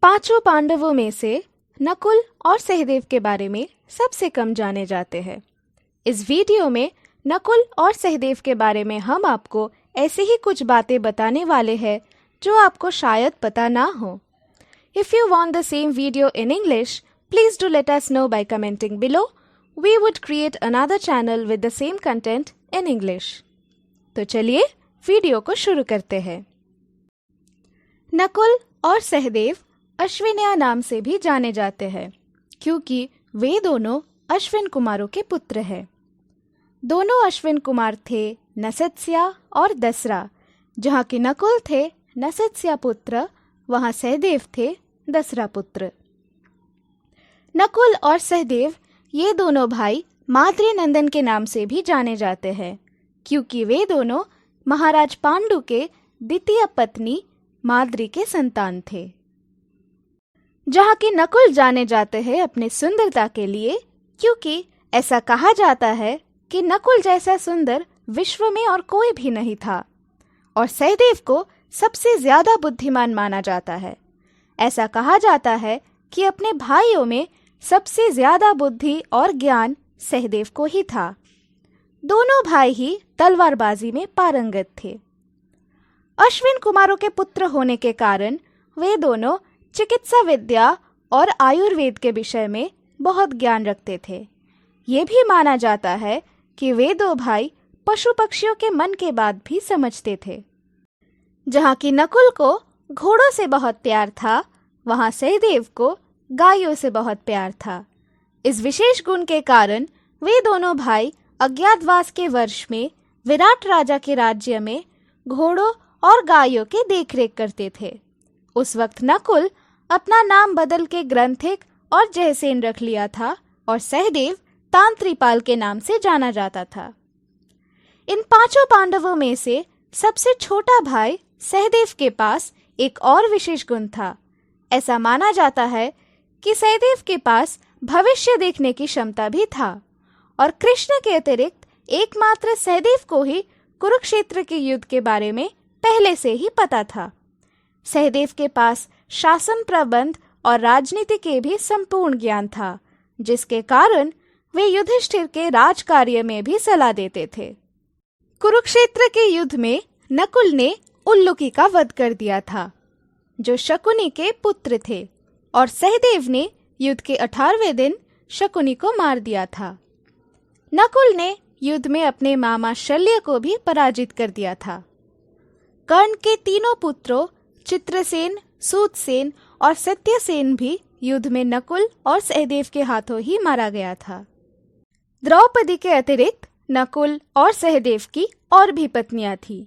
पांचों पांडवों में से नकुल और सहदेव के बारे में सबसे कम जाने जाते हैं। इस वीडियो में नकुल और सहदेव के बारे में हम आपको ऐसे ही कुछ बातें बताने वाले हैं जो आपको शायद पता ना हो। If you want the same video in English, please do let us know by commenting below. We would create another channel with the same content in English. तो चलिए वीडियो को शुरू करते हैं। नकुल और सहदेव अश्विन्या नाम से भी जाने जाते हैं क्योंकि वे दोनों अश्विन कुमारों के पुत्र हैं। दोनों अश्विन कुमार थे नसत्स्या और दसरा। जहाँ के नकुल थे नसत्स्या पुत्र, वहाँ सहदेव थे दसरा पुत्र। नकुल और सहदेव ये दोनों भाई माद्री नंदन के नाम से भी जाने जाते हैं क्योंकि वे दोनों महाराज पांडु के द्वितीय पत्नी माद्री के संतान थे। जहाँ कि नकुल जाने जाते हैं अपने सुंदरता के लिए क्योंकि ऐसा कहा जाता है कि नकुल जैसा सुंदर विश्व में और कोई भी नहीं था, और सहदेव को सबसे ज्यादा बुद्धिमान माना जाता है। ऐसा कहा जाता है कि अपने भाइयों में सबसे ज्यादा बुद्धि और ज्ञान सहदेव को ही था। दोनों भाई ही तलवारबाजी में पारंगत थे। अश्विन कुमारों के पुत्र होने के कारण वे दोनों चिकित्सा विद्या और आयुर्वेद के विषय में बहुत ज्ञान रखते थे। ये भी माना जाता है कि वे दो भाई पशु पक्षियों के मन के बात भी समझते थे। जहाँ की नकुल को घोड़ों से बहुत प्यार था, वहाँ सहदेव को गायों से बहुत प्यार था। इस विशेष गुण के कारण वे दोनों भाई अज्ञातवास के वर्ष में विराट राजा के राज्य में घोड़ों और गायों के देखरेख करते थे। उस वक्त नकुल अपना नाम बदल के ग्रंथिक और जयसेन रख लिया था और सहदेव तांत्रिपाल के नाम से जाना जाता था। इन पांचों पांडवों में से सबसे छोटा भाई सहदेव के पास एक और विशेष गुण था। ऐसा माना जाता है कि सहदेव के पास भविष्य देखने की क्षमता भी था और कृष्ण के अतिरिक्त एकमात्र सहदेव को ही कुरुक्षेत्र के युद्ध के बारे में पहले से ही पता था। सहदेव के पास शासन प्रबंध और राजनीति के भी संपूर्ण ज्ञान था, जिसके कारण वे युधिष्ठिर के राजकार्य में भी सलाह देते थे। कुरुक्षेत्र के युद्ध में नकुल ने उल्लुकी का वध कर दिया था, जो शकुनी के पुत्र थे, और सहदेव ने युद्ध के 18वें दिन शकुनी को मार दिया था। नकुल ने युद्ध में अपने मामा शल्य को भी पराजित कर दिया था। कर्ण के तीनों पुत्रों चित्रसेन, सूतसेन और सत्यसेन भी युद्ध में नकुल और सहदेव के हाथों ही मारा गया था। द्रौपदी के अतिरिक्त नकुल और सहदेव की और भी पत्नियां थीं।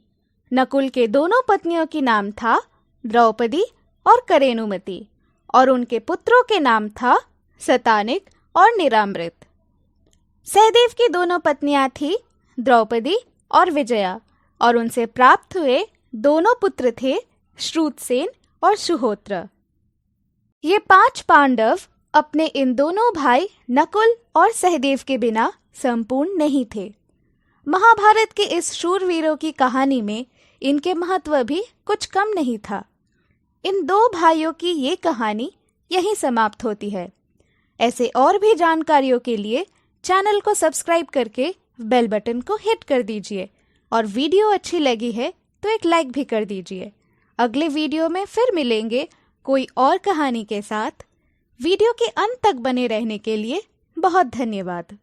नकुल के दोनों पत्नियों की नाम था द्रौपदी और करेनुमति, और उनके पुत्रों के नाम था सतानिक और निरामृत। सहदेव की दोनों पत्नियां थी द्रौपदी और विजया, और उनसे प्राप्त हुए दोनों पुत्र थे श्रुतसेन और सुहोत्र। ये 5 पांडव अपने इन दोनों भाई नकुल और सहदेव के बिना संपूर्ण नहीं थे। महाभारत के इस शूरवीरों की कहानी में इनके महत्व भी कुछ कम नहीं था। इन 2 भाइयों की ये कहानी यहीं समाप्त होती है। ऐसे और भी जानकारियों के लिए चैनल को सब्सक्राइब करके बेल बटन को हिट कर दीजिए, और वीडियो अच्छी लगी है तो एक लाइक भी कर दीजिए। अगले वीडियो में फिर मिलेंगे कोई और कहानी के साथ। वीडियो के अंत तक बने रहने के लिए बहुत धन्यवाद।